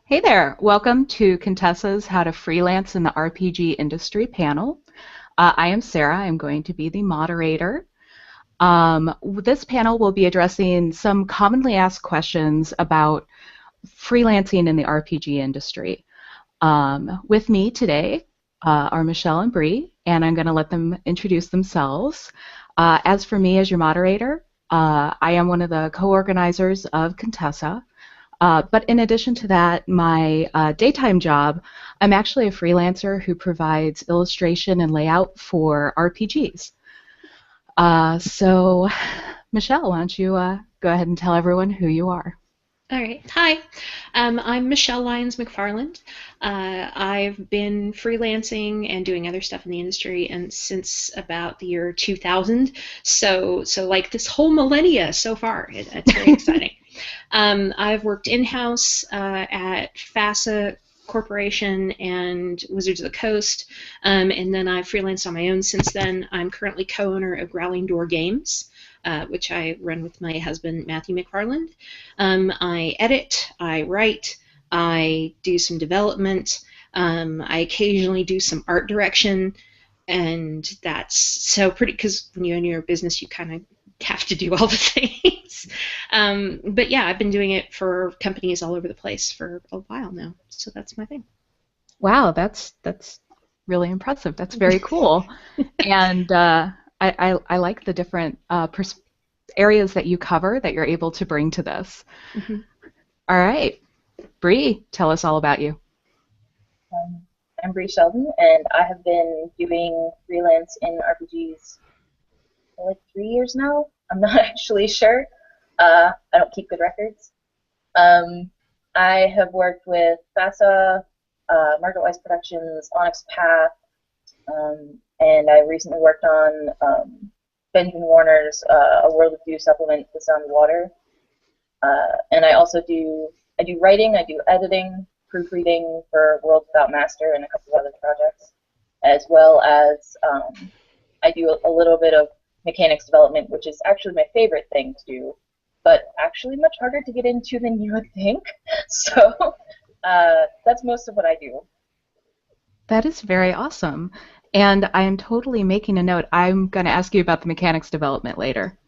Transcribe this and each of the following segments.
Hey there, welcome to ConTessa's How to Freelance in the RPG Industry panel. I am Sarah, I'm going to be the moderator. This panel will be addressing some commonly asked questions about freelancing in the RPG industry. With me today are Michelle and Bree, and I'm going to let them introduce themselves. As for me as your moderator, I am one of the co-organizers of ConTessa. But in addition to that, my daytime job, I'm actually a freelancer who provides illustration and layout for RPGs. So, Michelle, why don't you go ahead and tell everyone who you are? All right. Hi, I'm Michelle Lyons-McFarland. I've been freelancing and doing other stuff in the industry and since about the year 2000. So like this whole millennia so far. It's very exciting. I've worked in-house at FASA Corporation and Wizards of the Coast, and then I've freelanced on my own since then. I'm currently co-owner of Growling Door Games, which I run with my husband, Matthew McFarland. I edit, I write, I do some development, I occasionally do some art direction, and that's so pretty because when you own your business, you kind of have to do all the things. But yeah, I've been doing it for companies all over the place for a while now, so that's my thing. Wow, that's really impressive. That's very cool. And I like the different areas that you cover that you're able to bring to this. Mm-hmm. All right, Bree, tell us all about you. Um, I'm Brianna Sheldon, and I have been doing freelance in RPGs for like 3 years now. I'm not actually sure. I don't keep good records. Um, I have worked with FASA, Margaret Weiss Productions, Onyx Path, and I recently worked on Benjamin Warner's A World of Dew supplement, The Sound of Water. And I do writing, I do editing, proofreading for Worlds Without Master and a couple of other projects, as well as I do a little bit of mechanics development, which is actually my favorite thing to do, but actually much harder to get into than you would think. So that's most of what I do. That is very awesome. And I am totally making a note. I'm going to ask you about the mechanics development later.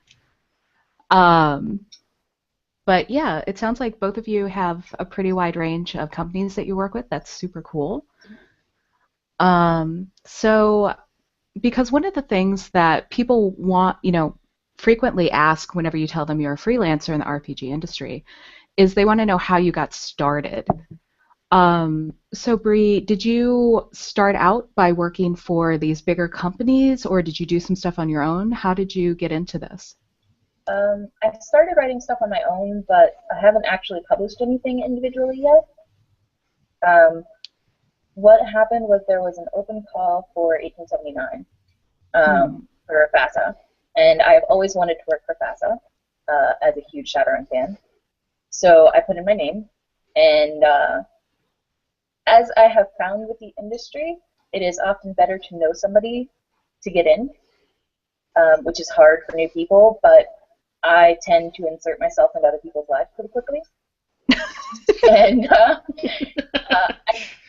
Um, but yeah, it sounds like both of you have a pretty wide range of companies that you work with. That's super cool. So, because one of the things that people want, frequently ask whenever you tell them you're a freelancer in the RPG industry is they want to know how you got started. So Bree, did you start out by working for these bigger companies, or did you do some stuff on your own? How did you get into this? I started writing stuff on my own, but I haven't actually published anything individually yet. What happened was there was an open call for 1879 for FASA, and I've always wanted to work for FASA as a huge Shadowrun fan. So I put in my name, and as I have found with the industry, it is often better to know somebody to get in, which is hard for new people, but I tend to insert myself into other people's lives pretty quickly. And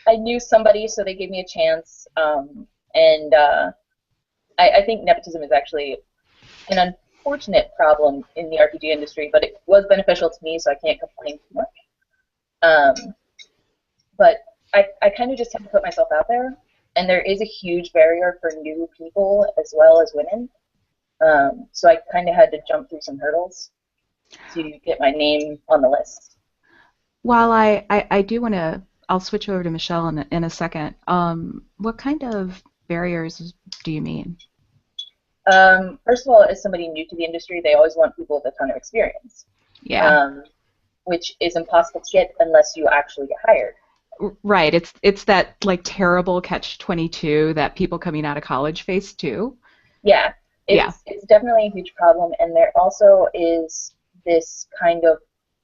I knew somebody, so they gave me a chance. And I think nepotism is actually an unfortunate problem in the RPG industry, but it was beneficial to me, so I can't complain too much. But I kind of just have to put myself out there, and there is a huge barrier for new people as well as women. So I kind of had to jump through some hurdles to get my name on the list. While I do want to, I'll switch over to Michelle in a second. What kind of barriers do you mean? First of all, as somebody new to the industry, they always want people with a ton of experience, Yeah. which is impossible to get unless you actually get hired. Right. It's that like terrible catch-22 that people coming out of college face too. Yeah, Yeah. it's definitely a huge problem, and there also is this kind of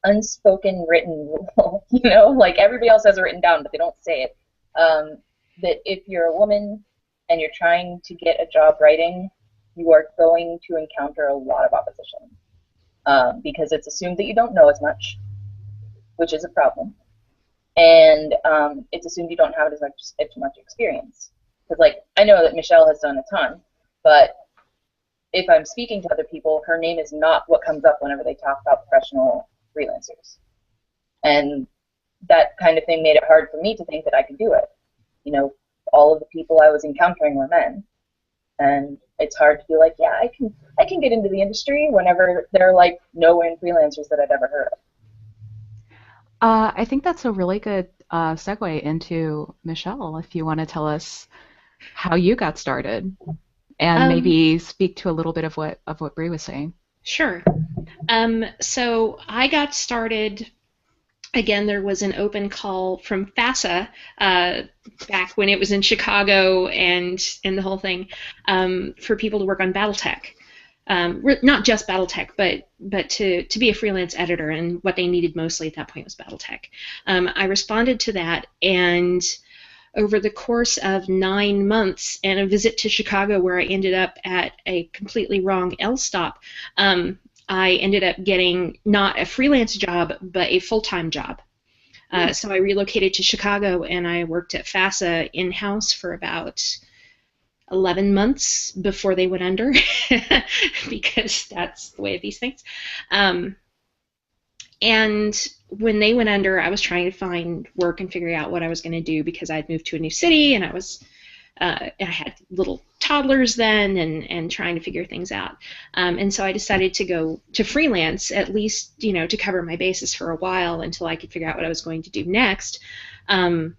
unspoken written rule, like everybody else has it written down, but they don't say it, that if you're a woman and you're trying to get a job writing, you are going to encounter a lot of opposition because it's assumed that you don't know as much, which is a problem. and it's assumed you don't have as much experience. Because, like, I know that Michelle has done a ton, but if I'm speaking to other people, her name is not what comes up whenever they talk about professional freelancers. And that kind of thing made it hard for me to think that I could do it. You know, all of the people I was encountering were men. And it's hard to be like, yeah, I can get into the industry whenever there are like no one freelancers that I'd ever heard of. I think that's a really good segue into Michelle, if you want to tell us how you got started and Um, maybe speak to a little bit of what Brie was saying. sure. So I got started. Again, there was an open call from FASA back when it was in Chicago and the whole thing for people to work on BattleTech. Not just BattleTech, but to be a freelance editor, and what they needed mostly at that point was BattleTech. I responded to that, and over the course of 9 months and a visit to Chicago where I ended up at a completely wrong L stop, I ended up getting not a freelance job, but a full-time job. So I relocated to Chicago, and I worked at FASA in-house for about 11 months before they went under, because that's the way of these things. And when they went under, I was trying to find work and figure out what I was going to do, because I'd moved to a new city, and I had little toddlers then, and trying to figure things out. And so I decided to go to freelance, at least, to cover my bases for a while until I could figure out what I was going to do next. And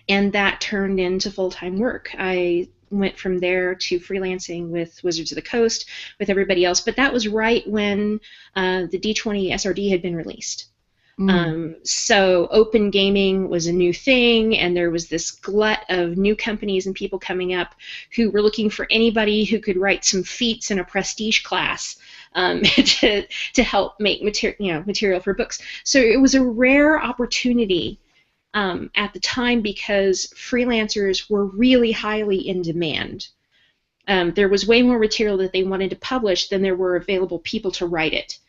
that turned into full-time work. I went from there to freelancing with Wizards of the Coast, with everybody else, but that was right when the D20 SRD had been released. So open gaming was a new thing, and there was this glut of new companies and people coming up who were looking for anybody who could write some feats in a prestige class to help make material for books. So it was a rare opportunity at the time, because freelancers were really highly in demand. There was way more material that they wanted to publish than there were available people to write it.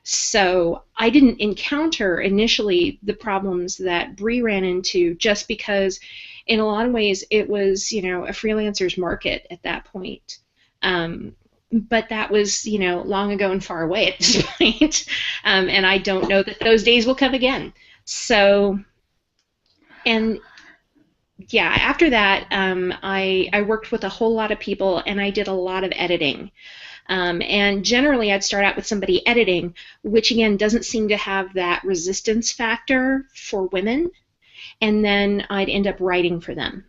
So I didn't encounter initially the problems that Brie ran into, just because in a lot of ways it was, a freelancer's market at that point. But that was, long ago and far away at this point. And I don't know that those days will come again. So, and yeah, after that, I worked with a whole lot of people, and I did a lot of editing. And generally, I'd start out with somebody editing, which again doesn't seem to have that resistance factor for women, and then I'd end up writing for them.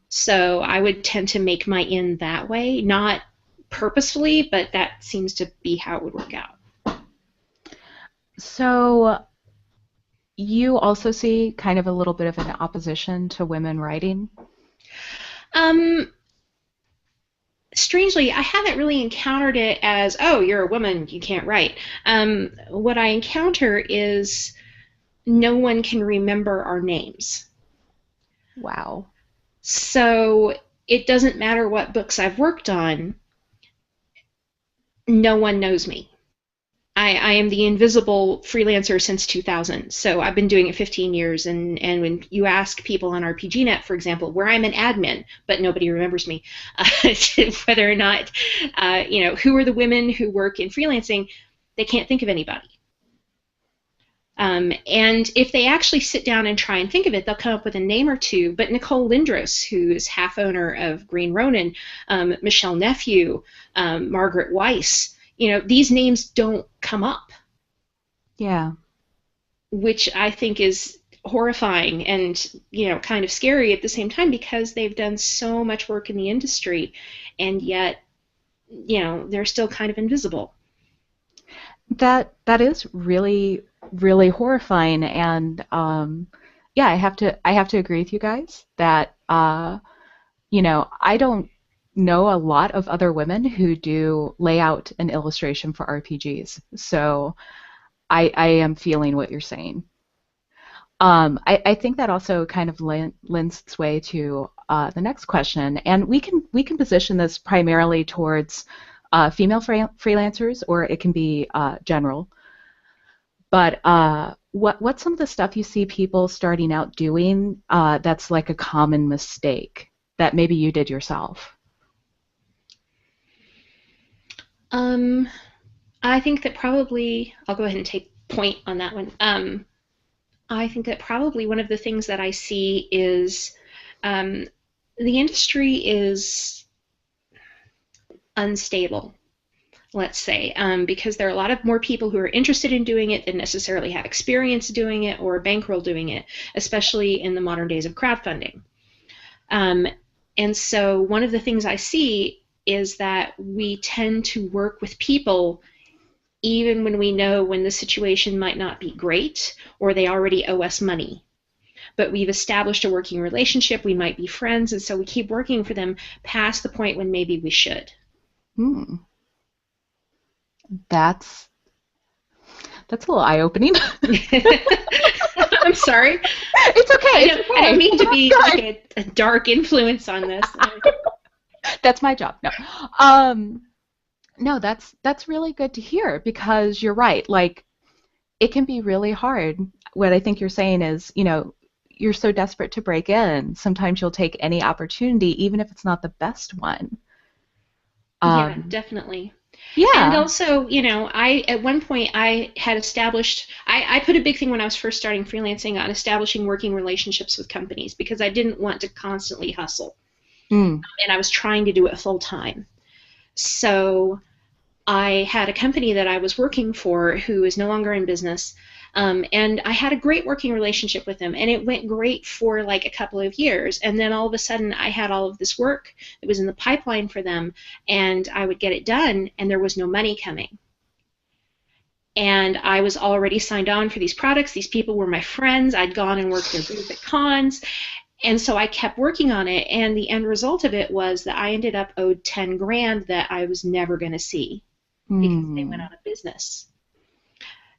So I would tend to make my in that way, not purposefully, but that seems to be how it would work out. So you also see kind of a little bit of an opposition to women writing? Strangely, I haven't really encountered it as, oh, you're a woman, you can't write. What I encounter is no one can remember our names. Wow. So it doesn't matter what books I've worked on, no one knows me. I am the invisible freelancer since 2000, so I've been doing it 15 years, and when you ask people on RPGNet, for example, where I'm an admin, but nobody remembers me, whether or not, who are the women who work in freelancing, they can't think of anybody. And if they actually sit down and try and think of it, they'll come up with a name or two, but Nicole Lindros, who is half owner of Green Ronin, Michelle Nephew, Margaret Weiss, these names don't come up. Yeah. Which I think is horrifying and, kind of scary at the same time, because they've done so much work in the industry, and yet, they're still kind of invisible. That is really, really horrifying, and yeah, I have to agree with you guys that I don't know a lot of other women who do layout and illustration for RPGs, so I am feeling what you're saying. I think that also kind of lends its way to the next question, and we can position this primarily towards female freelancers, or it can be general. But what's some of the stuff you see people starting out doing that's like a common mistake that maybe you did yourself? I think that probably, I'll go ahead and take point on that one. I think that probably one of the things that I see is the industry is unstable, let's say, because there are a lot of more people who are interested in doing it than necessarily have experience doing it or bankroll doing it, especially in the modern days of crowdfunding. And so one of the things I see is that we tend to work with people even when we know when the situation might not be great or they already owe us money. But we've established a working relationship, we might be friends, and so we keep working for them past the point when maybe we should. That's a little eye-opening. I'm sorry. It's okay. I don't mean to be like a dark influence on this. That's my job. No. No, that's really good to hear, because you're right. Like, it can be really hard. What I think you're saying is, you're so desperate to break in. Sometimes you'll take any opportunity, even if it's not the best one. Yeah, definitely. Yeah. And also, at one point I had established, I put a big thing when I was first starting freelancing on establishing working relationships with companies, because I didn't want to constantly hustle. And I was trying to do it full time. So I had a company that I was working for who is no longer in business, and I had a great working relationship with them, and it went great for like a couple of years, and then all of a sudden I had all of this work that was in the pipeline for them, and I would get it done, and there was no money coming. And I was already signed on for these products. These people were my friends. I'd gone and worked their booth at cons. And so I kept working on it, and the end result of it was that I ended up owed 10 grand that I was never going to see because they went out of business.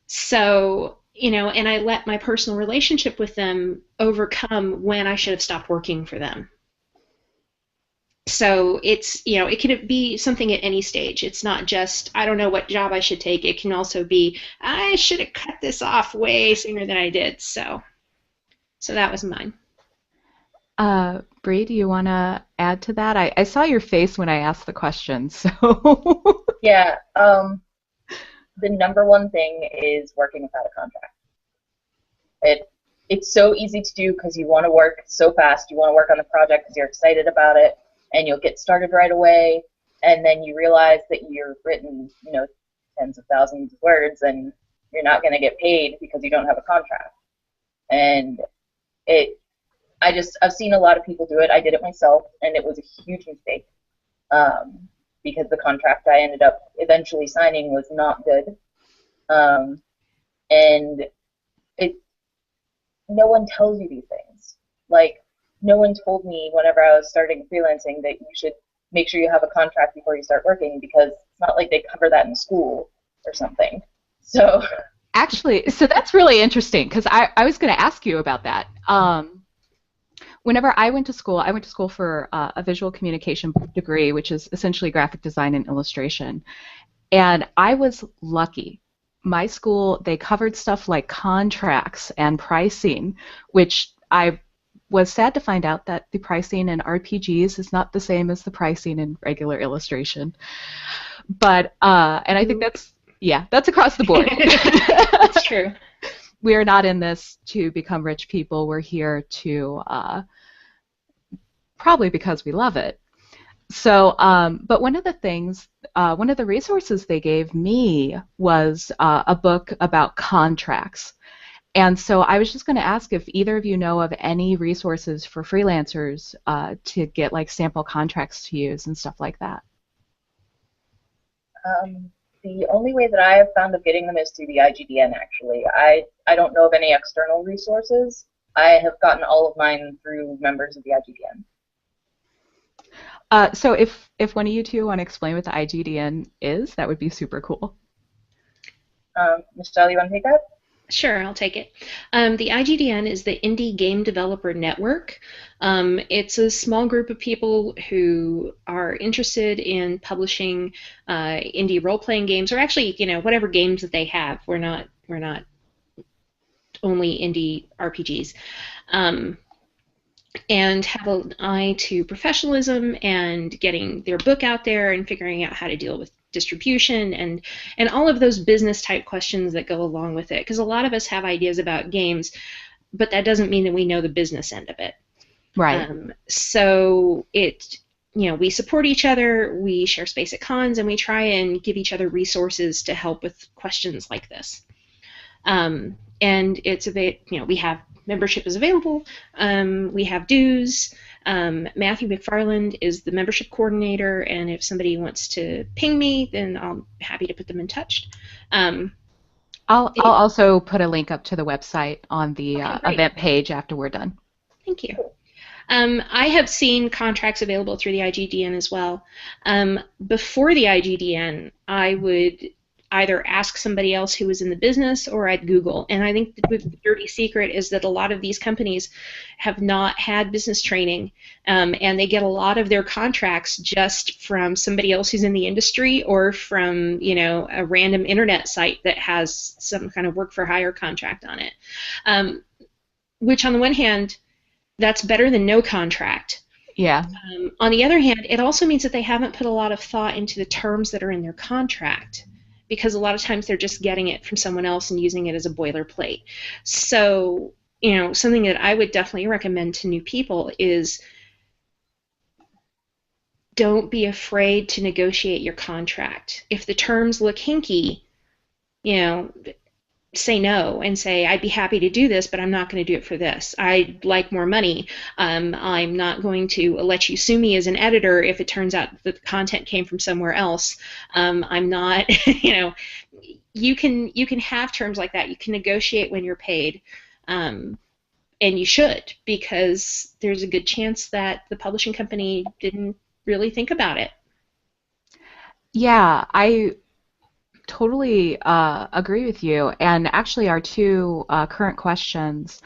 So, and I let my personal relationship with them overcome when I should have stopped working for them. So it's, it can be something at any stage. It's not just, I don't know what job I should take. It can also be, I should have cut this off way sooner than I did. So that was mine. Bree, do you want to add to that? I saw your face when I asked the question, so. Yeah, the number one thing is working without a contract. It's so easy to do because you want to work so fast. You want to work on the project because you're excited about it, and you'll get started right away, and then you realize that you've written, tens of thousands of words, and you're not going to get paid because you don't have a contract. And I've seen a lot of people do it. I did it myself, and it was a huge mistake because the contract I ended up eventually signing was not good. And no one tells you these things. Like, no one told me whenever I was starting freelancing that you should make sure you have a contract before you start working, because it's not like they cover that in school or something. So actually, so that's really interesting, because I was going to ask you about that. Whenever I went to school for a visual communication degree, which is essentially graphic design and illustration. And I was lucky. My school, they covered stuff like contracts and pricing, which I was sad to find out that the pricing in RPGs is not the same as the pricing in regular illustration. But, and I think that's across the board. That's true. We are not in this to become rich people. We're here to, probably because we love it. So, but one of the resources they gave me was a book about contracts. And so I was just going to ask if either of you know of any resources for freelancers to get like sample contracts to use and stuff like that. The only way that I have found of getting them is through the IGDN, actually. I don't know of any external resources. I have gotten all of mine through members of the IGDN. So if one of you two want to explain what the IGDN is, that would be super cool. Michelle, you want to take that? Sure, I'll take it. The IGDN is the Indie Game Developer Network. It's a small group of people who are interested in publishing indie role-playing games, or actually, whatever games that they have. We're not only indie RPGs. And have an eye to professionalism and getting their book out there and figuring out how to deal with distribution and all of those business type questions that go along with it. Because a lot of us have ideas about games, but that doesn't mean that we know the business end of it. Right. So we support each other, we share space at cons, and we try and give each other resources to help with questions like this. And it's we have membership is available. We have dues. Matthew McFarland is the membership coordinator, and if somebody wants to ping me, then I'm happy to put them in touch. I'll also put a link up to the website on the Okay, event page after we're done. Thank you. I have seen contracts available through the IGDN as well. Before the IGDN, I would either ask somebody else who was in the business or I'd Google. And I think the dirty secret is that a lot of these companies have not had business training, and they get a lot of their contracts just from somebody else who's in the industry or from a random internet site that has some kind of work for hire contract on it. Which on the one hand, that's better than no contract. Yeah. On the other hand, it also means that they haven't put a lot of thought into the terms that are in their contract, because a lot of times they're just getting it from someone else and using it as a boilerplate. So, something that I would definitely recommend to new people is don't be afraid to negotiate your contract. If the terms look hinky, say no and say, I'd be happy to do this, but I'm not going to do it for this. I'd like more money. I'm not going to let you sue me as an editor if it turns out that the content came from somewhere else. I'm not, you can have terms like that. You can negotiate when you're paid, and you should, because there's a good chance that the publishing company didn't really think about it. Yeah, I totally agree with you. And actually, our two current questions,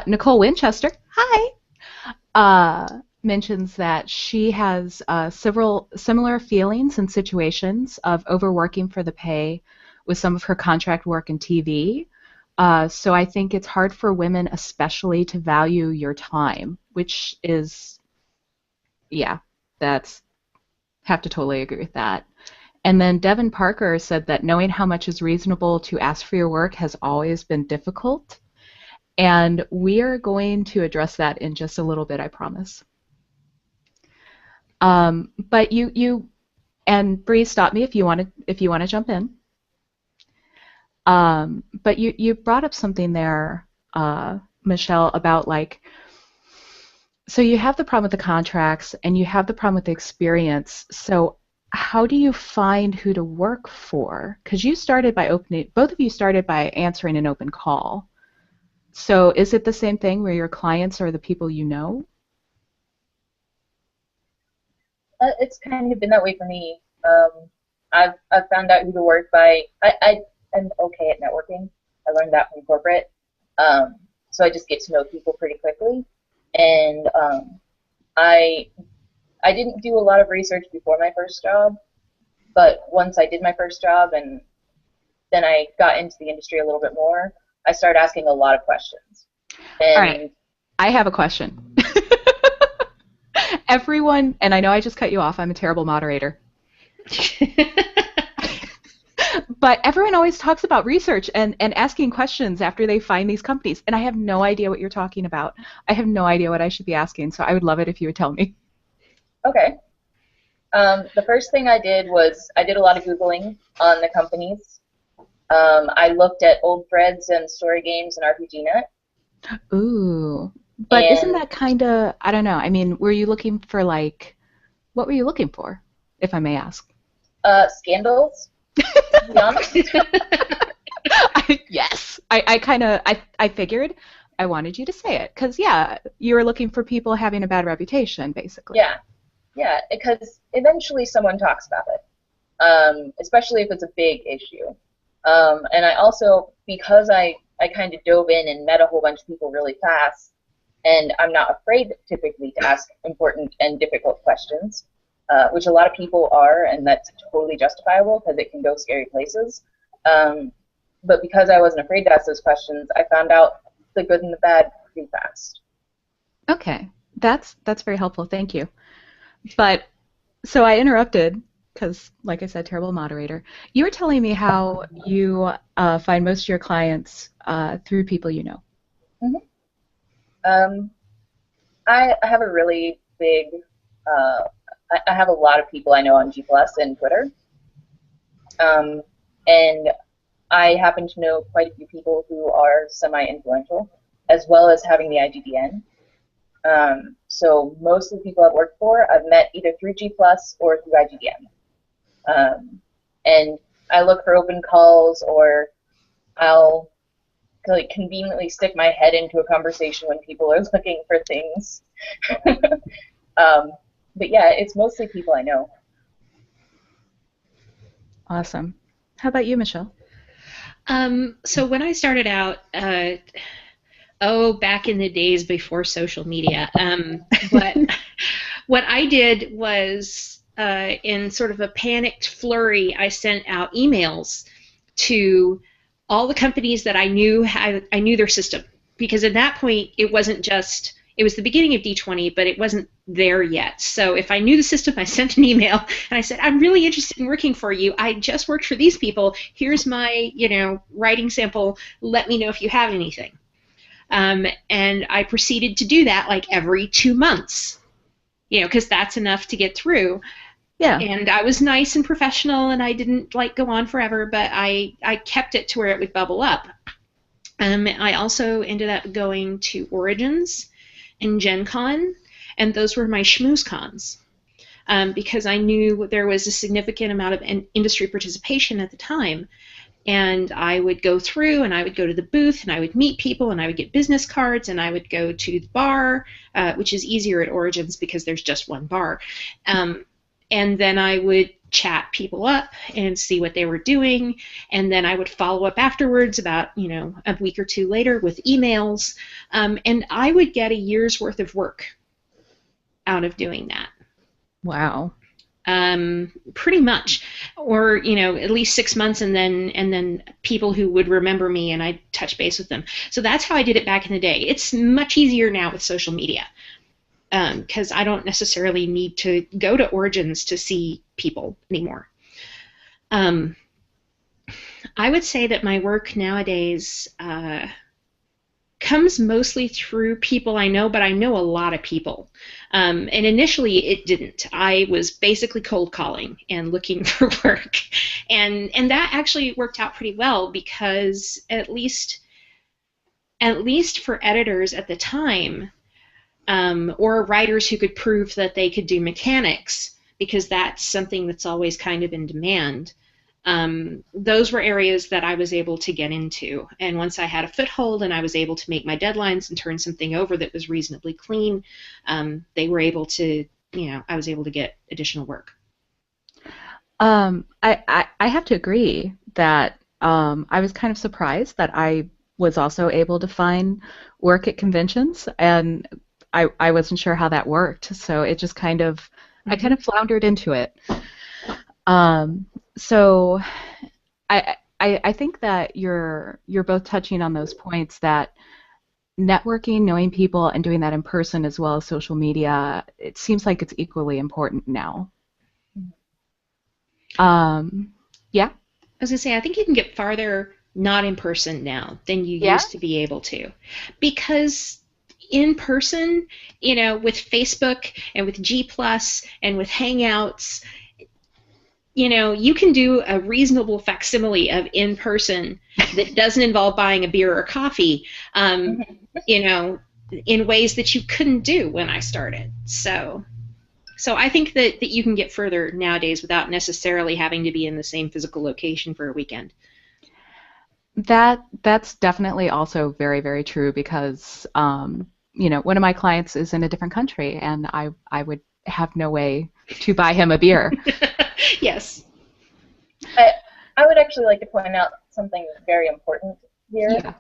Nicole Winchester, hi, mentions that she has several similar feelings and situations of overworking for the pay with some of her contract work in TV. So I think it's hard for women especially to value your time, which is, yeah, have to totally agree with that. And then Devin Parker said that knowing how much is reasonable to ask for your work has always been difficult. And we are going to address that in just a little bit, I promise. But you and Bree, stop me if you want to jump in. But you brought up something there, Michelle, about so you have the problem with the contracts and you have the problem with the experience. So how do you find who to work for? Because both of you started by answering an open call. So is it the same thing where your clients are the people you know? It's kind of been that way for me. I've found out who to work by. I'm okay at networking. I learned that from corporate. So I just get to know people pretty quickly. And I didn't do a lot of research before my first job, but once I did my first job and then I got into the industry a little bit more, I started asking a lot of questions. And all right, I have a question. Everyone, and I know I just cut you off, I'm a terrible moderator. But everyone always talks about research and asking questions after they find these companies, and I have no idea what you're talking about. I have no idea what I should be asking, so I would love it if you would tell me. Okay. The first thing I did was I did a lot of Googling on the companies. I looked at old threads and story games and RPGNet. Ooh. But isn't that kind of, I don't know, I mean, were you looking for what were you looking for, if I may ask? Scandals, to be honest. Yes. I figured I wanted you to say it, because, yeah, you were looking for people having a bad reputation, basically. Yeah, because eventually someone talks about it, especially if it's a big issue. And I also, because I kind of dove in and met a whole bunch of people really fast, and I'm not afraid typically to ask important and difficult questions, which a lot of people are, and that's totally justifiable because it can go scary places. But because I wasn't afraid to ask those questions, I found out the good and the bad pretty fast. Okay, that's very helpful. Thank you. But so I interrupted because, like I said, terrible moderator. You were telling me how you find most of your clients through people you know. Mm-hmm. I have a really big, I have a lot of people I know on G+ and Twitter. And I happen to know quite a few people who are semi-influential, as well as having the IGDN. So most of the people I've worked for, I've met either through G+ or through IGDN. And I look for open calls, or I'll like conveniently stick my head into a conversation when people are looking for things. But yeah, it's mostly people I know. Awesome. How about you, Michelle? So when I started out, back in the days before social media, what I did was, in sort of a panicked flurry, I sent out emails to all the companies that I knew their system, because at that point it wasn't just, it was the beginning of D20, but it wasn't there yet. So if I knew the system, I sent an email and I said, I'm really interested in working for you. I just worked for these people. Here's my, writing sample. Let me know if you have anything. And I proceeded to do that like every 2 months, because that's enough to get through. Yeah. And I was nice and professional, and I didn't go on forever, but I kept it to where it would bubble up. I also ended up going to Origins and Gen Con, and those were my schmooze cons, because I knew there was a significant amount of industry participation at the time. And I would go through, and I would go to the booth, and I would meet people, and I would get business cards, and I would go to the bar, which is easier at Origins because there's just one bar. And then I would chat people up and see what they were doing, and then I would follow up afterwards about, a week or two later with emails, and I would get a year's worth of work out of doing that. Wow. Pretty much, or at least 6 months, and then people who would remember me, and I'd touch base with them. So that's how I did it back in the day. It's much easier now with social media, because I don't necessarily need to go to Origins to see people anymore. I would say that my work nowadays comes mostly through people I know, but I know a lot of people. And initially it didn't. I was basically cold calling and looking for work. And that actually worked out pretty well, because at least for editors at the time, or writers who could prove that they could do mechanics, because that's something that's always kind of in demand. Those were areas that I was able to get into. And once I had a foothold and I was able to make my deadlines and turn something over that was reasonably clean, they were able to, I was able to get additional work. I have to agree that I was kind of surprised that I was also able to find work at conventions, and I wasn't sure how that worked. So it just kind of, I kind of floundered into it. So I think that you're both touching on those points, that networking, knowing people, and doing that in person as well as social media, it seems like it's equally important now. Yeah? I was going to say, I think you can get farther not in person now than you used to be able to. Because in person, with Facebook and with G+ and with Hangouts, you can do a reasonable facsimile of in person that doesn't involve buying a beer or coffee, in ways that you couldn't do when I started. So I think that you can get further nowadays without necessarily having to be in the same physical location for a weekend. That's definitely also very, very true, because one of my clients is in a different country, and I would have no way to buy him a beer. Yes. I would actually like to point out something very important here. Yeah.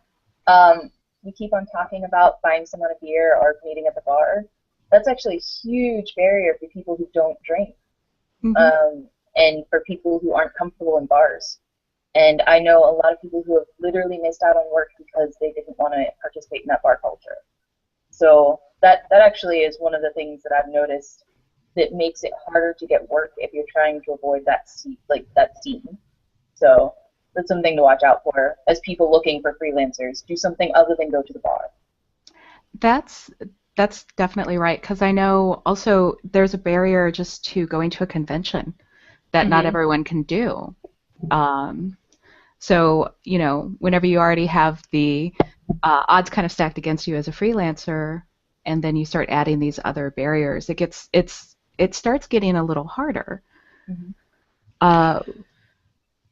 We keep on talking about buying someone a beer or meeting at the bar. That's actually a huge barrier for people who don't drink, and for people who aren't comfortable in bars. And I know a lot of people who have literally missed out on work because they didn't want to participate in that bar culture. So that actually is one of the things that I've noticed that makes it harder to get work if you're trying to avoid that scene. So that's something to watch out for as people looking for freelancers. Do something other than go to the bar. That's that's definitely right, because I know also there's a barrier just to going to a convention that not everyone can do. Um, so, whenever you already have the odds kind of stacked against you as a freelancer, and then you start adding these other barriers, it starts getting a little harder. Mm-hmm.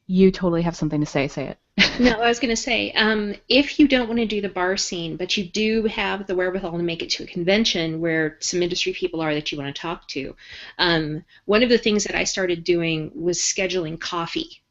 You totally have something to say. Say it. No, I was going to say, if you don't want to do the bar scene, but you do have the wherewithal to make it to a convention where some industry people are that you want to talk to, one of the things that I started doing was scheduling coffee.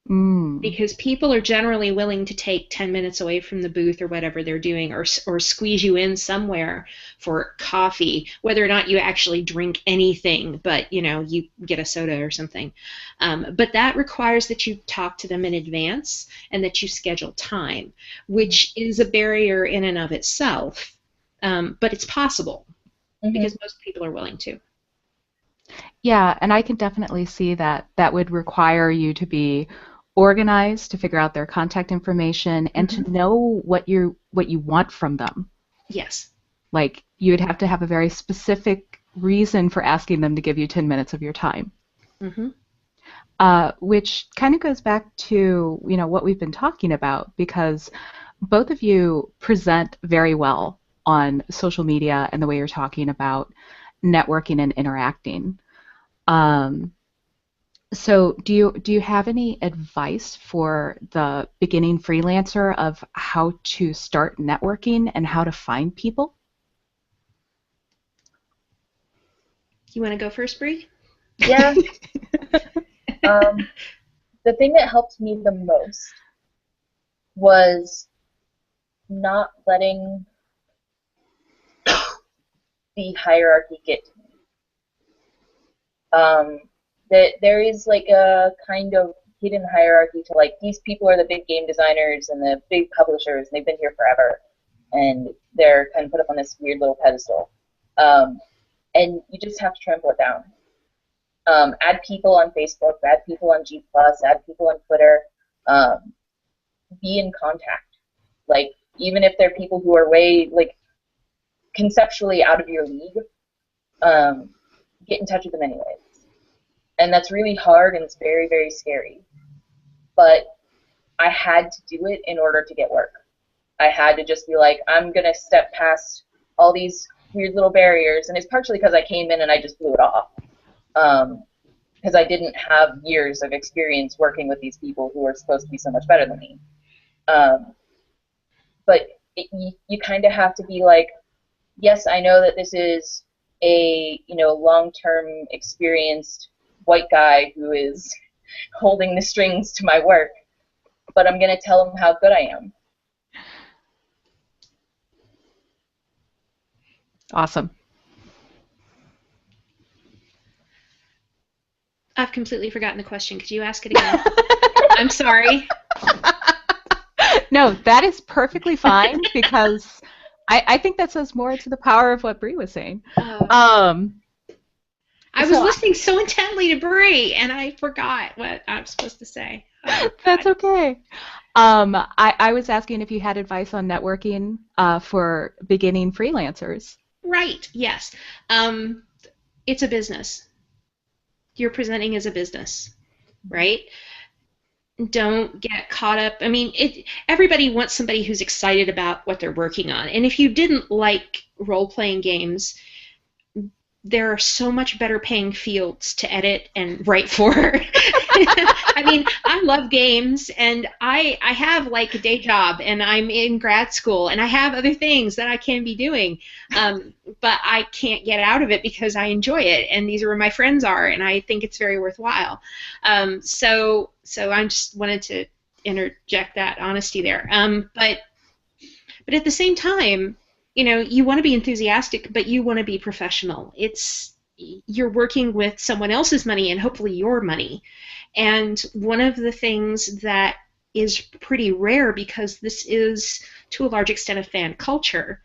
Because people are generally willing to take 10 minutes away from the booth or whatever they're doing, or squeeze you in somewhere for coffee, whether or not you actually drink anything, but you get a soda or something. But that requires that you talk to them in advance and that you schedule time, which is a barrier in and of itself. But it's possible because most people are willing to. Yeah, and I can definitely see that would require you to be organized, to figure out their contact information, and to know what you want from them. Yes. Like, you would have to have a very specific reason for asking them to give you 10 minutes of your time. Which kind of goes back to what we've been talking about, because both of you present very well on social media and the way you're talking about networking and interacting. So do you have any advice for the beginning freelancer of how to start networking and how to find people? You want to go first, Bri? Yeah. The thing that helped me the most was not letting the hierarchy get to me. That there is like a kind of hidden hierarchy to, like, these people are the big game designers and the big publishers, and they've been here forever, and they're kind of put up on this weird little pedestal. And you just have to trample it down. Add people on Facebook, add people on G+, add people on Twitter. Be in contact. Like, even if they're people who are way, like, conceptually out of your league, get in touch with them anyways. And that's really hard, and it's very, very scary. But I had to do it in order to get work. I had to just be like, I'm going to step past all these weird little barriers. And it's partially because I came in and I just blew it off. Because I didn't have years of experience working with these people who are supposed to be so much better than me. But you kind of have to be like, yes, I know that this is a long-term experienced white guy who is holding the strings to my work, but I'm going to tell him how good I am. Awesome. I've completely forgotten the question. Could you ask it again? I'm sorry. No, that is perfectly fine, because I think that says more to the power of what Bri was saying. I was listening so intently to Bri, and I forgot what I was supposed to say. That's okay. I was asking if you had advice on networking for beginning freelancers. Right, yes. It's a business. You're presenting as a business, right? Don't get caught up. I mean, everybody wants somebody who's excited about what they're working on. And if you didn't like role-playing games, there are so much better paying fields to edit and write for. I mean, I love games, and I have like a day job, and I'm in grad school, and I have other things that I can be doing, but I can't get out of it because I enjoy it, and these are where my friends are, and I think it's very worthwhile. So I just wanted to interject that honesty there. But at the same time, you want to be enthusiastic, but you want to be professional. You're working with someone else's money and hopefully your money. And one of the things that is pretty rare, because this is to a large extent a fan culture,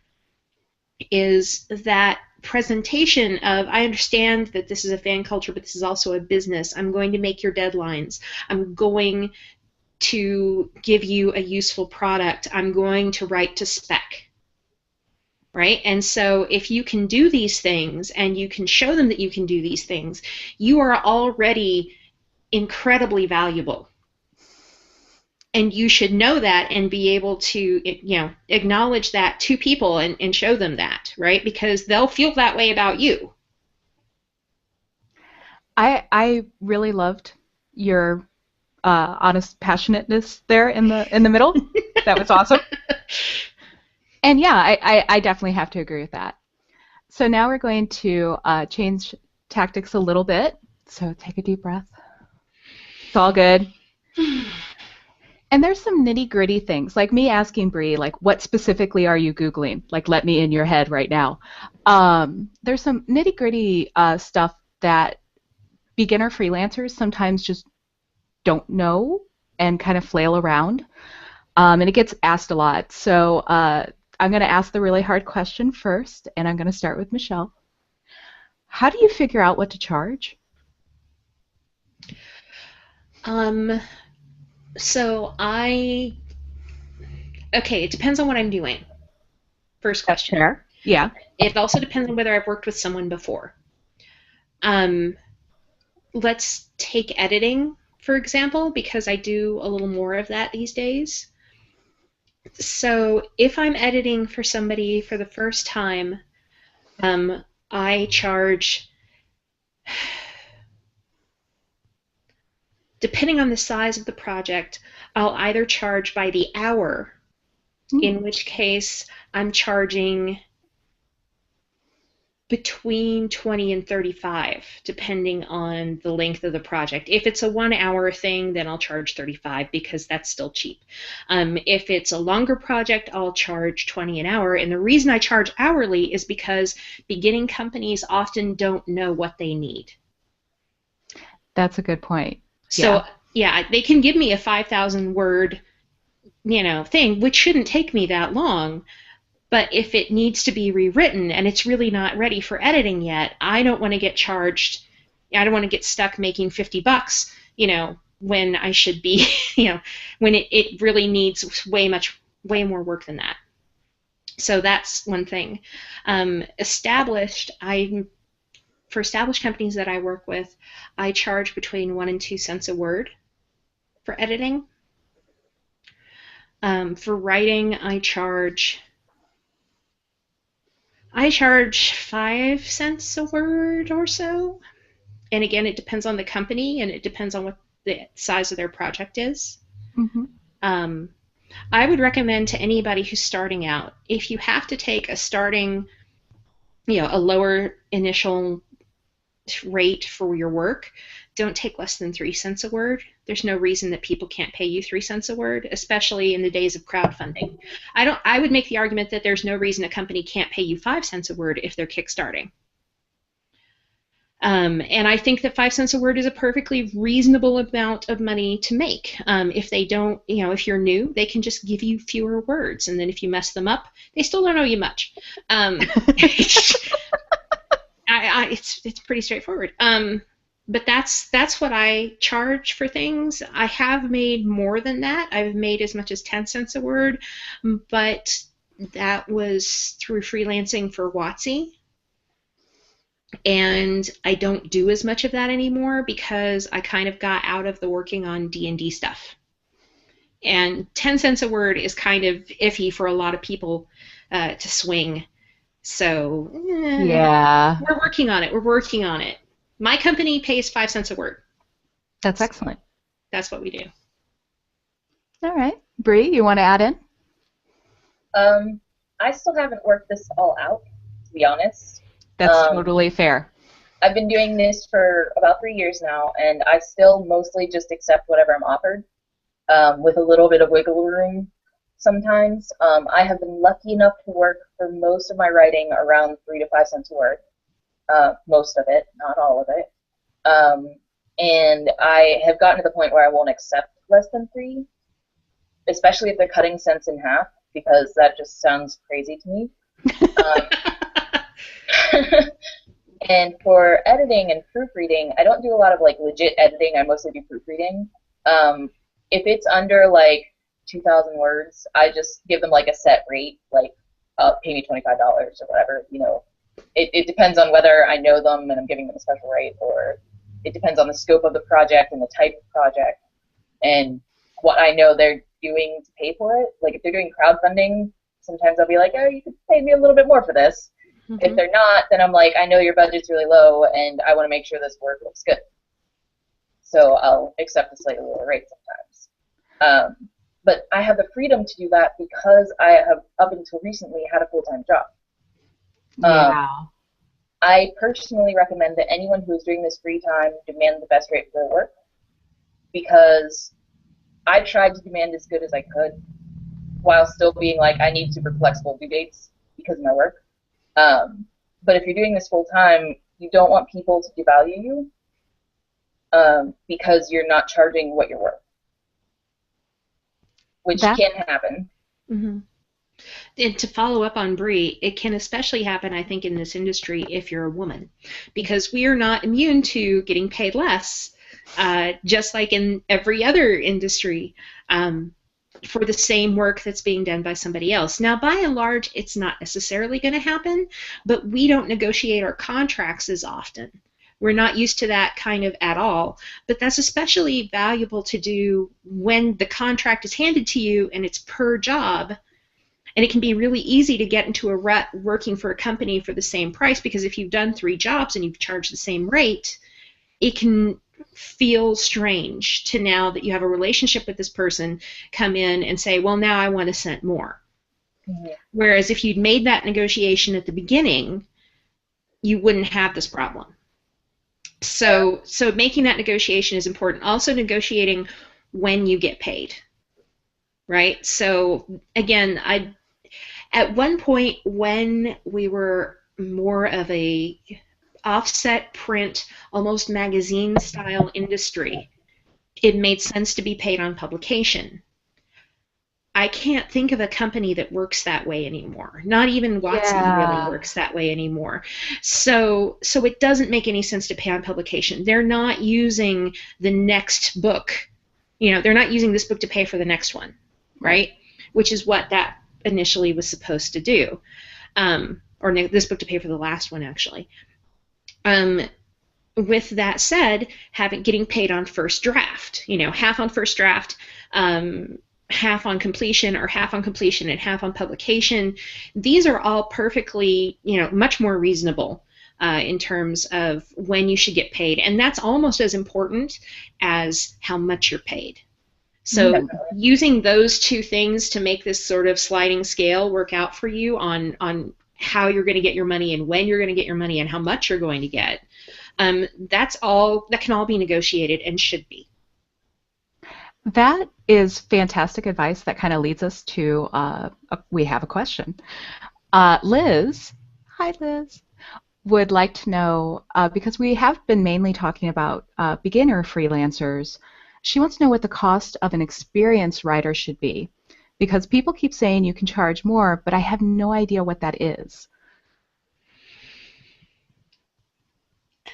is that presentation of, I understand that this is a fan culture, but this is also a business. I'm going to make your deadlines. I'm going to give you a useful product. I'm going to write to spec. Right? And so if you can do these things and you can show them that you can do these things, you are already incredibly valuable. And you should know that and be able to, acknowledge that to people and show them that, right? Because they'll feel that way about you. I really loved your honest passionateness there in the middle. That was awesome. And yeah, I definitely have to agree with that. So now we're going to change tactics a little bit. So take a deep breath. It's all good. And there's some nitty-gritty things, like me asking Bri, like, what specifically are you Googling? Like, let me in your head right now. There's some nitty-gritty stuff that beginner freelancers sometimes just don't know and kind of flail around. And it gets asked a lot. So I'm going to ask the really hard question first, and I'm going to start with Michelle. How do you figure out what to charge? So it depends on what I'm doing. First question. That's fair. Yeah. It also depends on whether I've worked with someone before. Let's take editing, for example, because I do a little more of that these days. So if I'm editing for somebody for the first time, I charge, depending on the size of the project, I'll either charge by the hour, in which case I'm charging between 20 and 35, depending on the length of the project. If it's a 1 hour thing, then I'll charge 35 because that's still cheap. If it's a longer project, I'll charge 20 an hour. And the reason I charge hourly is because beginning companies often don't know what they need. That's a good point. So yeah, they can give me a 5,000 word, thing, which shouldn't take me that long. But if it needs to be rewritten and it's really not ready for editing yet, I don't want to get charged. I don't want to get stuck making $50, when I should be, when it really needs way more work than that. So that's one thing. For established companies that I work with, I charge between 1 and 2 cents a word for editing. For writing, I charge 5 cents a word or so. And again, it depends on the company and it depends on what the size of their project is. Mm-hmm. I would recommend to anybody who's starting out, if you have to take a lower initial rate for your work, don't take less than 3 cents a word. There's no reason that people can't pay you 3 cents a word, especially in the days of crowdfunding. I would make the argument that there's no reason a company can't pay you 5 cents a word if they're kickstarting. And I think that 5 cents a word is a perfectly reasonable amount of money to make. If they don't, if you're new, they can just give you fewer words, and then if you mess them up, they still don't owe you much. It's pretty straightforward. But that's what I charge for things. I have made more than that. I've made as much as 10 cents a word, but that was through freelancing for WotC. And I don't do as much of that anymore because I kind of got out of the working on D&D stuff. And 10 cents a word is kind of iffy for a lot of people to swing. So yeah, we're working on it. My company pays 5 cents a word. That's excellent. That's what we do. All right. Bri, you want to add in? I still haven't worked this all out, to be honest. That's totally fair. I've been doing this for about 3 years now, and I still mostly just accept whatever I'm offered, with a little bit of wiggle room sometimes. I have been lucky enough to work for most of my writing around 3 to 5 cents a word. Most of it, not all of it. and I have gotten to the point where I won't accept less than 3, especially if they're cutting cents in half, because that just sounds crazy to me. And for editing and proofreading, I don't do a lot of like legit editing. I mostly do proofreading. If it's under like 2,000 words, I just give them like a set rate, like pay me $25 or whatever. You know, it depends on whether I know them and I'm giving them a special rate, or it depends on the scope of the project and the type of project and what I know they're doing to pay for it. Like if they're doing crowdfunding, sometimes I'll be like, oh, you could pay me a little bit more for this. Mm-hmm. If they're not, then I'm like, I know your budget's really low and I want to make sure this work looks good. So I'll accept a slightly lower rate sometimes. But I have the freedom to do that because I have, up until recently, had a full-time job. Wow. I personally recommend that anyone who is doing this free time demand the best rate for their work, because I tried to demand as good as I could while still being like, I need super flexible due dates because of my work. But if you're doing this full time, you don't want people to devalue you because you're not charging what you're worth, which can happen. Mm-hmm. And to follow up on Bri, it can especially happen, I think, in this industry if you're a woman, because we are not immune to getting paid less, just like in every other industry, for the same work that's being done by somebody else. Now, by and large, it's not necessarily going to happen, but we don't negotiate our contracts as often. We're not used to that kind of at all, but that's especially valuable to do when the contract is handed to you and it's per job. And it can be really easy to get into a rut working for a company for the same price, because if you've done 3 jobs and you've charged the same rate, it can feel strange to, now that you have a relationship with this person, come in and say, well, now I want a cent more. Mm-hmm. Whereas if you'd made that negotiation at the beginning, you wouldn't have this problem. So making that negotiation is important. Also negotiating when you get paid, right? So again, at one point when we were more of a offset print, almost magazine style industry, it made sense to be paid on publication. I can't think of a company that works that way anymore. Not even Watson really works that way anymore. So it doesn't make any sense to pay on publication. They're not using the next book. You know, they're not using this book to pay for the next one, right? Which is what that initially was supposed to do. Or this book to pay for the last one, actually. With that said, getting paid on first draft, you know, half on first draft, half on completion, or half on completion and half on publication, these are all perfectly, you know, much more reasonable in terms of when you should get paid. And that's almost as important as how much you're paid. So using those 2 things to make this sort of sliding scale work out for you on how you're going to get your money and when you're going to get your money and how much you're going to get, that can all be negotiated and should be. That is fantastic advice. That kind of leads us to, we have a question. Liz, hi Liz, would like to know, because we have been mainly talking about beginner freelancers, she wants to know what the cost of an experienced writer should be, because people keep saying you can charge more, but I have no idea what that is.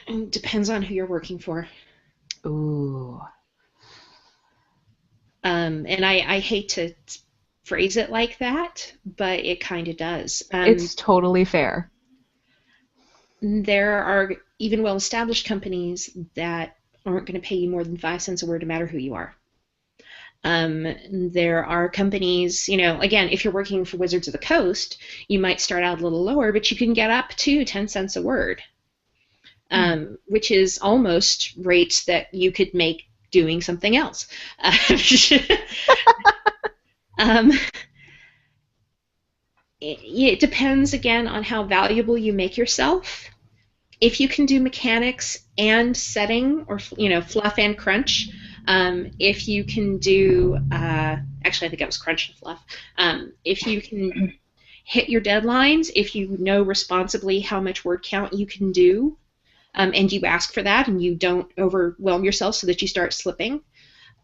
It depends on who you're working for. Ooh. And I hate to phrase it like that, but it kind of does. It's totally fair. There are even well-established companies that aren't going to pay you more than 5 cents a word, no matter who you are. There are companies, you know, again, if you're working for Wizards of the Coast, you might start out a little lower, but you can get up to 10 cents a word, which is almost rates that you could make doing something else. It depends, again, on how valuable you make yourself. If you can do mechanics and setting, or, you know, fluff and crunch, if you can do, actually I think it was crunch and fluff, if you can hit your deadlines, if you know responsibly how much word count you can do, and you ask for that, and you don't overwhelm yourself so that you start slipping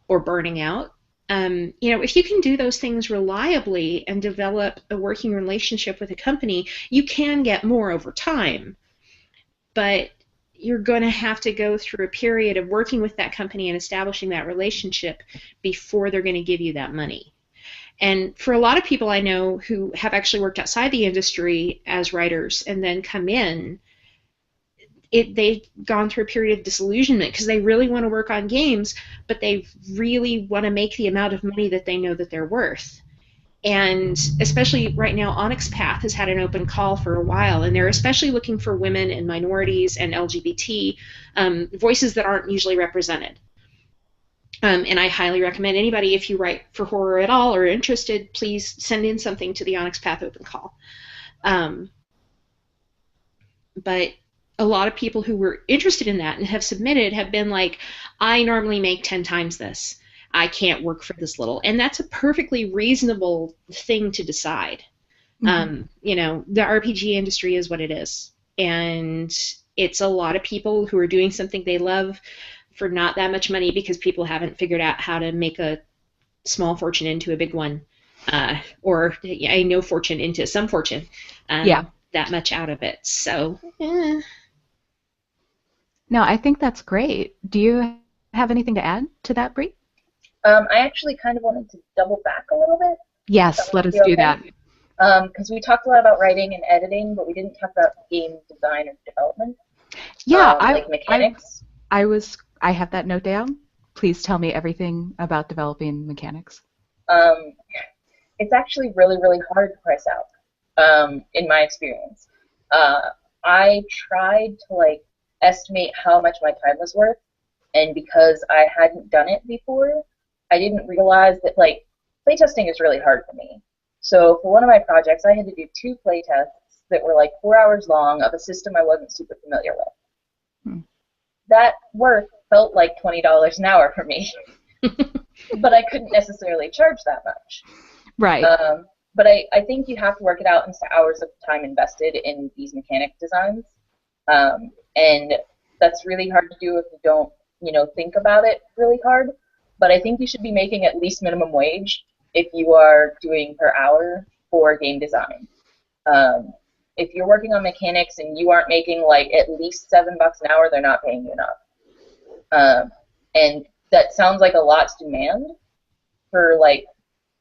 or burning out. If you can do those things reliably and develop a working relationship with a company, you can get more over time. But you're going to have to go through a period of working with that company and establishing that relationship before they're going to give you that money. And for a lot of people I know who have actually worked outside the industry as writers and then come in, they've gone through a period of disillusionment because they really want to work on games, but they really want to make the amount of money that they know that they're worth. And especially right now, Onyx Path has had an open call for a while, and they're especially looking for women and minorities and LGBT voices that aren't usually represented. And I highly recommend anybody, if you write for horror at all or are interested, please send in something to the Onyx Path open call. But a lot of people who were interested in that and have submitted have been like, I normally make 10 times this. I can't work for this little. And that's a perfectly reasonable thing to decide. The RPG industry is what it is. And it's a lot of people who are doing something they love for not that much money because people haven't figured out how to make a small fortune into a big one, or a no fortune into some fortune. That much out of it. So, No, I think that's great. Do you have anything to add to that, Bri? I actually kind of wanted to double back a little bit. Yes, let us do that. Because we talked a lot about writing and editing, but we didn't talk about game design or development. Yeah, like mechanics. I have that note down. Please tell me everything about developing mechanics. It's actually really, really hard to price out, in my experience. I tried to estimate how much my time was worth, and because I hadn't done it before, I didn't realize that playtesting is really hard for me. So for one of my projects, I had to do 2 playtests that were 4 hours long of a system I wasn't super familiar with. That work felt like $20 an hour for me, but I couldn't necessarily charge that much. Right. But I think you have to work it out into hours of time invested in these mechanic designs, and that's really hard to do if you don't, think about it really hard. But I think you should be making at least minimum wage if you are doing per hour for game design. If you're working on mechanics and you aren't making at least $7 an hour, they're not paying you enough. And that sounds like a lot to demand for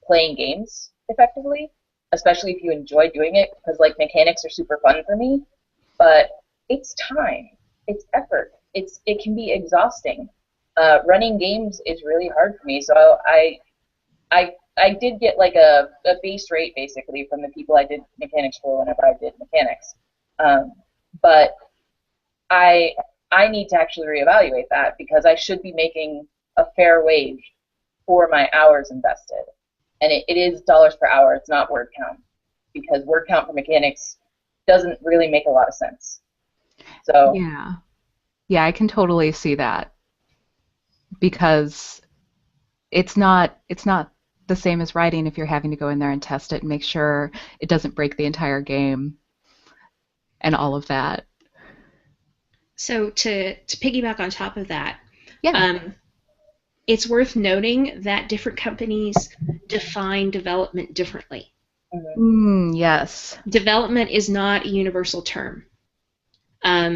playing games effectively, especially if you enjoy doing it, because mechanics are super fun for me. But it's time, it's effort, it can be exhausting. Running games is really hard for me, so I did get a base rate basically from the people I did mechanics for whenever I did mechanics. But I need to actually reevaluate that because I should be making a fair wage for my hours invested. And it is dollars per hour, it's not word count, because word count for mechanics doesn't really make a lot of sense. So yeah, I can totally see that, because it's not the same as writing if you're having to go in there and test it and make sure it doesn't break the entire game and all of that. So to piggyback on top of that, it's worth noting that different companies define development differently. Yes. Development is not a universal term.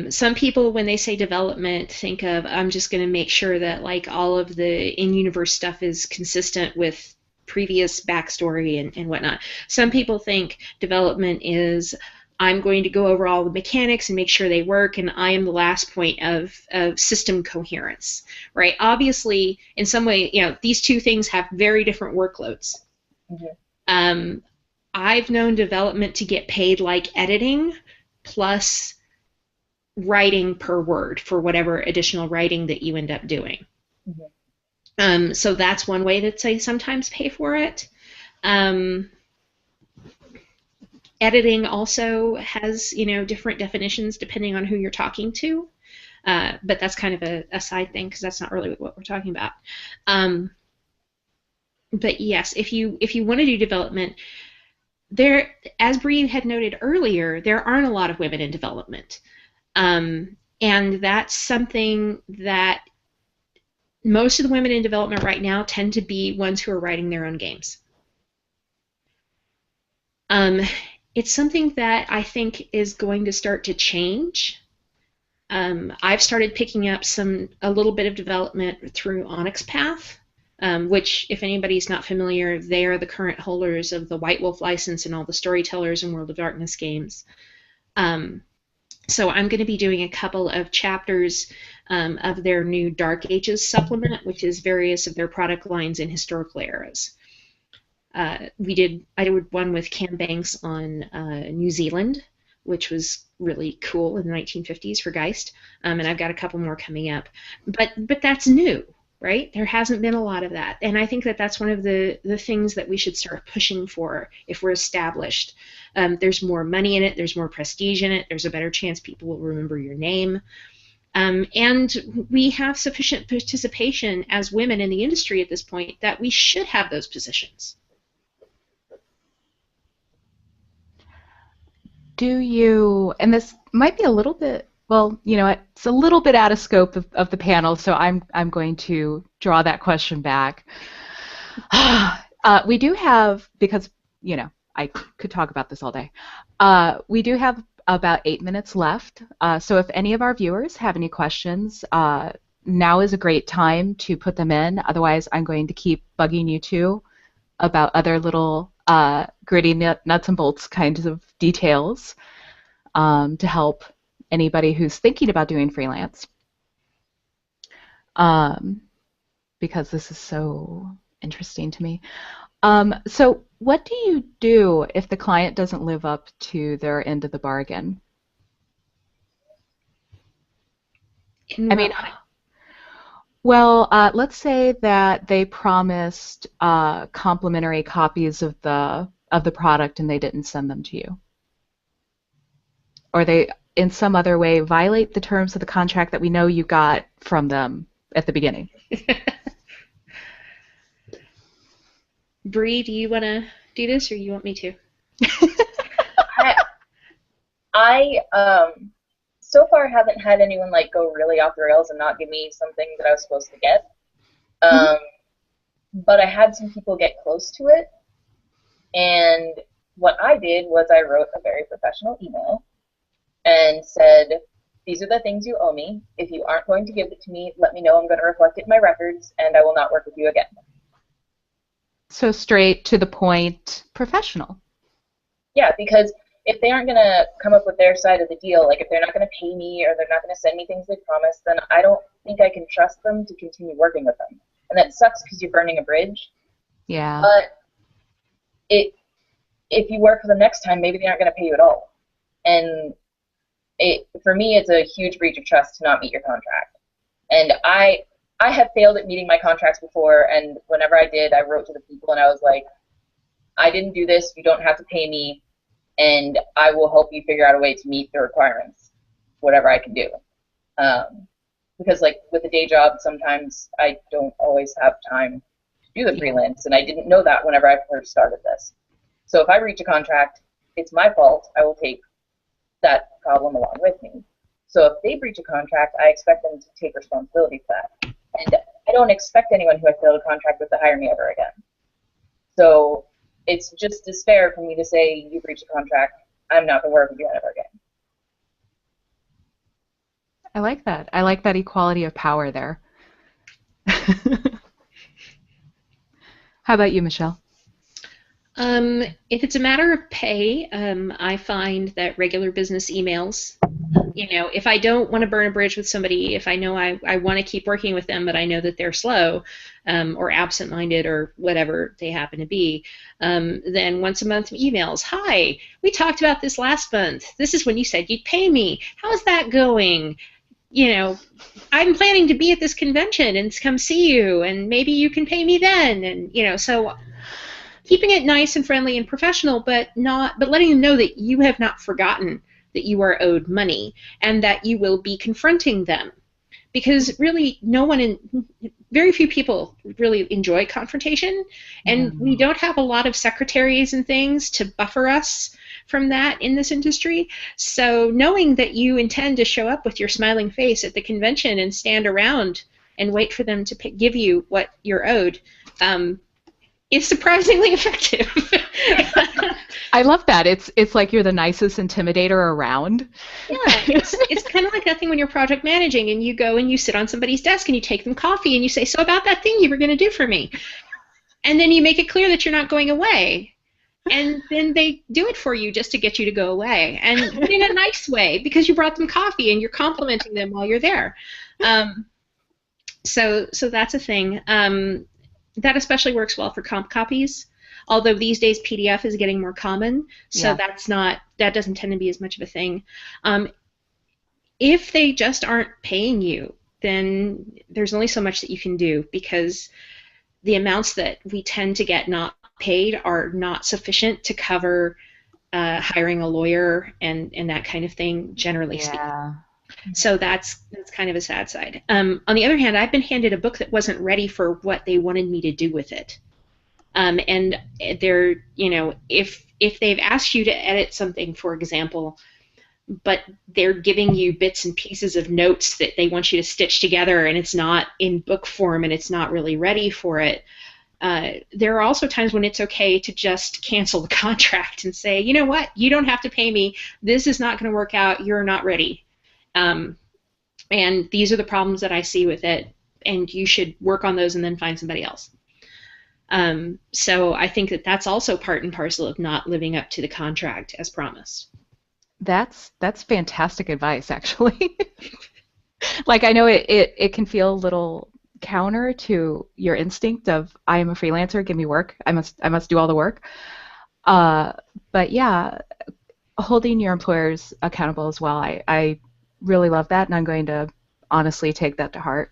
Some people, when they say development, think of, I'm just going to make sure that all of the in-universe stuff is consistent with previous backstory and whatnot. Some people think development is, I'm going to go over all the mechanics and make sure they work, and I am the last point of system coherence, right? Obviously, in some way, these two things have very different workloads. I've known development to get paid like editing plus writing per word for whatever additional writing that you end up doing. So that's one way that they sometimes pay for it. Editing also has, different definitions depending on who you're talking to, but that's kind of a side thing because that's not really what we're talking about. But yes, if you want to do development, there, as Bree had noted earlier, there aren't a lot of women in development. And that's something that most of the women in development right now tend to be ones who are writing their own games. It's something that I think is going to start to change. I've started picking up a little bit of development through Onyx Path, which, if anybody's not familiar, they are the current holders of the White Wolf license and all the Storytellers and World of Darkness games. So I'm going to be doing a couple of chapters of their new Dark Ages supplement, which is various of their product lines in historical eras. I did one with Cam Banks on New Zealand, which was really cool in the 1950s for Geist, and I've got a couple more coming up. But that's new, right? There hasn't been a lot of that, and I think that that's one of the things that we should start pushing for if we're established. There's more money in it, there's more prestige in it, there's a better chance people will remember your name, and we have sufficient participation as women in the industry at this point that we should have those positions. Do you, and this might be a little bit, well, you know, it's a little bit out of scope of the panel, so I'm going to draw that question back. We do have, because, you know, I could talk about this all day. We do have about 8 minutes left, so if any of our viewers have any questions, now is a great time to put them in. Otherwise, I'm going to keep bugging you two about other little gritty nuts and bolts kinds of details to help anybody who's thinking about doing freelance, because this is so interesting to me. So what do you do if the client doesn't live up to their end of the bargain? I mean, well, let's say that they promised complimentary copies of the product and they didn't send them to you, or they in some other way violate the terms of the contract that we know you got from them at the beginning. Bree, do you want to do this, or you want me to? I so far haven't had anyone like go really off the rails and not give me something that I was supposed to get. But I had some people get close to it, and what I did was I wrote a very professional email and said, these are the things you owe me. If you aren't going to give it to me, let me know. I'm going to reflect it in my records, and I will not work with you again. So straight to the point, professional. Yeah, because if they aren't going to come up with their side of the deal, like if they're not going to pay me or they're not going to send me things they promised, then I don't think I can trust them to continue working with them. And that sucks because you're burning a bridge. Yeah. But if you work for them next time, maybe they aren't going to pay you at all. And for me, it's a huge breach of trust to not meet your contract. And I have failed at meeting my contracts before, and whenever I did, I wrote to the people and I was like, I didn't do this, you don't have to pay me, and I will help you figure out a way to meet the requirements, whatever I can do. Because like with a day job, sometimes I don't always have time to do the freelance, and I didn't know that whenever I first started this. So if I breach a contract, it's my fault. I will take that problem along with me. So if they breach a contract, I expect them to take responsibility for that. And I don't expect anyone who I failed a contract with to hire me ever again. So it's just as fair for me to say, you breached a contract, I'm not going to work with you ever again. I like that. I like that equality of power there. How about you, Michelle? If it's a matter of pay, I find that regular business emails, you know, if I don't want to burn a bridge with somebody, if I know I want to keep working with them, but I know that they're slow or absent-minded or whatever they happen to be, then once a month emails, hi, we talked about this last month. This is when you said you'd pay me. How's that going? You know, I'm planning to be at this convention and come see you, and maybe you can pay me then. And, you know, so keeping it nice and friendly and professional, but letting them know that you have not forgotten that you are owed money and that you will be confronting them. because really very few people really enjoy confrontation, and we don't have a lot of secretaries and things to buffer us from that in this industry. So knowing that you intend to show up with your smiling face at the convention and stand around and wait for them to give you what you're owed is surprisingly effective. I love that. It's like you're the nicest intimidator around. Yeah, it's kind of like that thing when you're project managing and you go and you sit on somebody's desk and you take them coffee and you say, so about that thing you were going to do for me. And then you make it clear that you're not going away. And then they do it for you just to get you to go away. And in a nice way, because you brought them coffee and you're complimenting them while you're there. So that's a thing. That especially works well for comp copies. Although these days PDF is getting more common, so that doesn't tend to be as much of a thing. If they just aren't paying you, then there's only so much that you can do, because the amounts that we tend to get not paid are not sufficient to cover hiring a lawyer and that kind of thing, generally speaking. So that's kind of a sad side. On the other hand, I've been handed a book that wasn't ready for what they wanted me to do with it. And they're, if they've asked you to edit something, for example, but they're giving you bits and pieces of notes that they want you to stitch together, and it's not in book form and it's not really ready for it, there are also times when it's okay to just cancel the contract and say, you know what, you don't have to pay me. This is not going to work out. You're not ready. And these are the problems that I see with it, and you should work on those and then find somebody else. So I think that that's also part and parcel of not living up to the contract as promised. That's fantastic advice, actually. Like, I know it can feel a little counter to your instinct of, I am a freelancer, give me work, I must do all the work. But yeah, holding your employers accountable as well, I really love that, and I'm going to honestly take that to heart.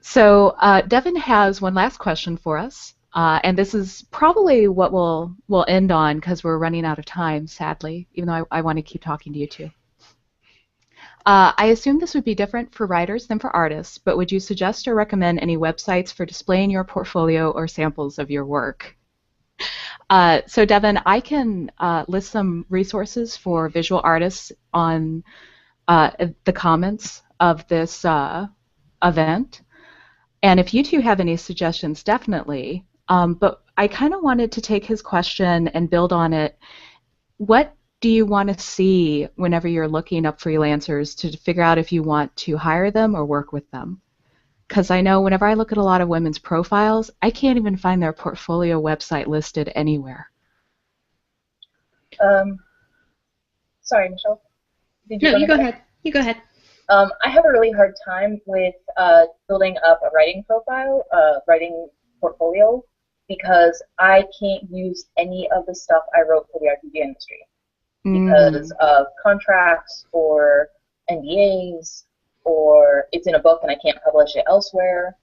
So Devin has one last question for us, and this is probably what we'll end on, because we're running out of time, sadly, even though I want to keep talking to you too. I assume this would be different for writers than for artists, but would you suggest or recommend any websites for displaying your portfolio or samples of your work? So Devin, I can list some resources for visual artists on the comments of this event. And if you two have any suggestions, definitely. But I kind of wanted to take his question and build on it. What do you want to see whenever you're looking up freelancers to figure out if you want to hire them or work with them? Because I know whenever I look at a lot of women's profiles, I can't even find their portfolio website listed anywhere. Sorry, Michelle. No, you go ahead. You go ahead. I have a really hard time with building up a writing profile, writing portfolio, because I can't use any of the stuff I wrote for the RPG industry because of contracts or NDAs, or it's in a book and I can't publish it elsewhere,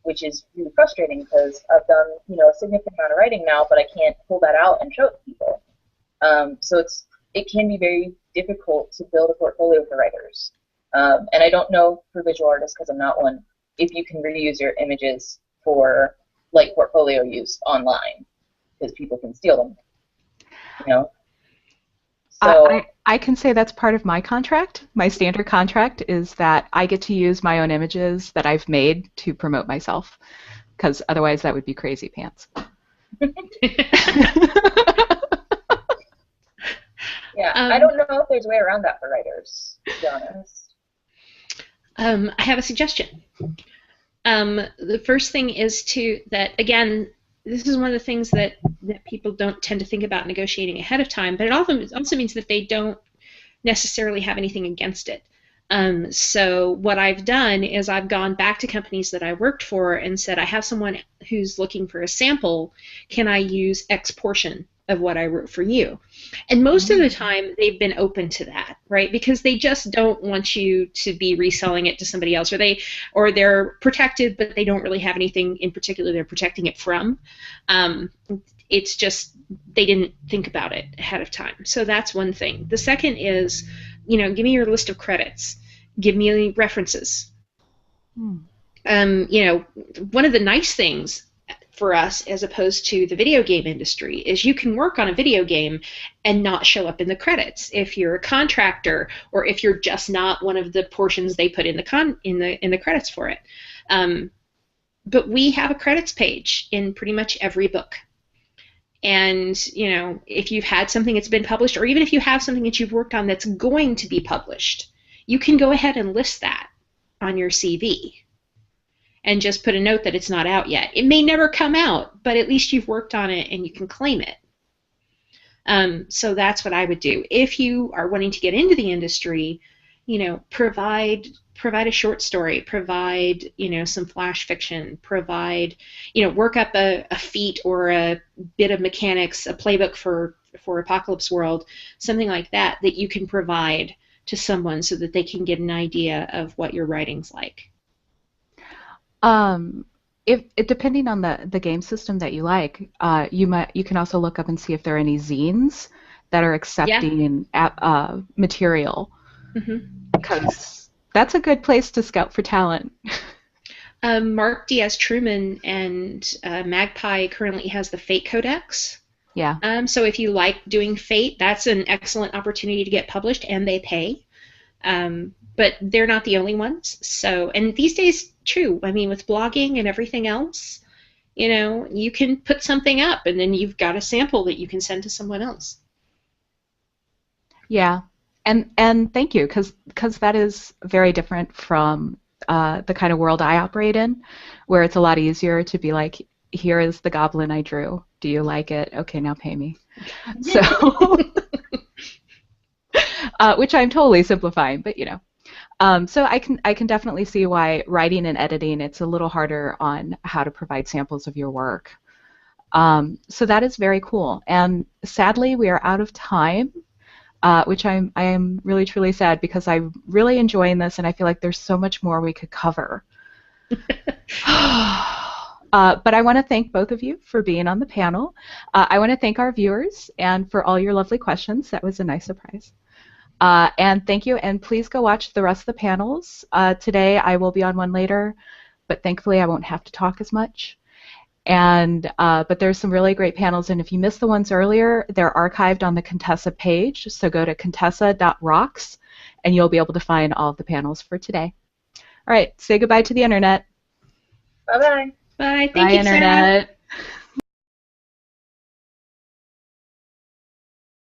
which is really frustrating because I've done a significant amount of writing now, but I can't pull that out and show it to people. So it can be very difficult to build a portfolio for writers. And I don't know for visual artists, because I'm not one, if you can reuse your images for like portfolio use online, because people can steal them. So I can say that's part of my contract. My standard contract is that I get to use my own images that I've made to promote myself, because otherwise that would be crazy pants. Yeah, I don't know if there's a way around that for writers, to be honest. I have a suggestion. The first thing is that, again, this is one of the things that people don't tend to think about negotiating ahead of time, but it also means that they don't necessarily have anything against it. So what I've done is I've gone back to companies that I worked for and said, I have someone who's looking for a sample. Can I use X portion of what I wrote for you? And most of the time they've been open to that, right? Because they just don't want you to be reselling it to somebody else, or they're protected, but they don't really have anything in particular they're protecting it from. It's just they didn't think about it ahead of time. So that's one thing. The second is, give me your list of credits. Give me references. Hmm. You know, one of the nice things for us as opposed to the video game industry is you can work on a video game and not show up in the credits if you're a contractor or if you're just not one of the portions they put in the credits for it. But we have a credits page in pretty much every book. And, you know, if you've had something that's been published, or even if you have something that you've worked on that's going to be published, you can go ahead and list that on your CV and just put a note that it's not out yet. It may never come out, but at least you've worked on it and you can claim it. So that's what I would do. If you are wanting to get into the industry, you know, provide a short story, provide, you know, some flash fiction, provide, you know, work up a feat or a bit of mechanics, a playbook for Apocalypse World, something like that that you can provide to someone so that they can get an idea of what your writing's like. If depending on the game system that you like, you can also look up and see if there are any zines that are accepting material, because that's a good place to scout for talent. Mark Diaz Truman and Magpie currently has the Fate Codex. Yeah. So if you like doing Fate, that's an excellent opportunity to get published, and they pay. But they're not the only ones. So, and these days, true. I mean, with blogging and everything else, you know, you can put something up, and then you've got a sample that you can send to someone else. Yeah. And thank you, because that is very different from the kind of world I operate in, where it's a lot easier to be like, here is the goblin I drew. Do you like it? Okay, now pay me. So, which I'm totally simplifying, but you know. So I can definitely see why writing and editing, it's a little harder on how to provide samples of your work. So that is very cool. And sadly, we are out of time, which I am really truly sad, because I'm really enjoying this, and I feel like there's so much more we could cover. But I want to thank both of you for being on the panel. I want to thank our viewers and for all your lovely questions. That was a nice surprise. And thank you, and please go watch the rest of the panels. Today I will be on one later, but thankfully I won't have to talk as much. And but there's some really great panels, and if you missed the ones earlier, they're archived on the ConTessa page, so go to contessa.rocks, and you'll be able to find all of the panels for today. All right, say goodbye to the internet. Bye-bye. Bye. Thank Bye, you, internet. Sarah.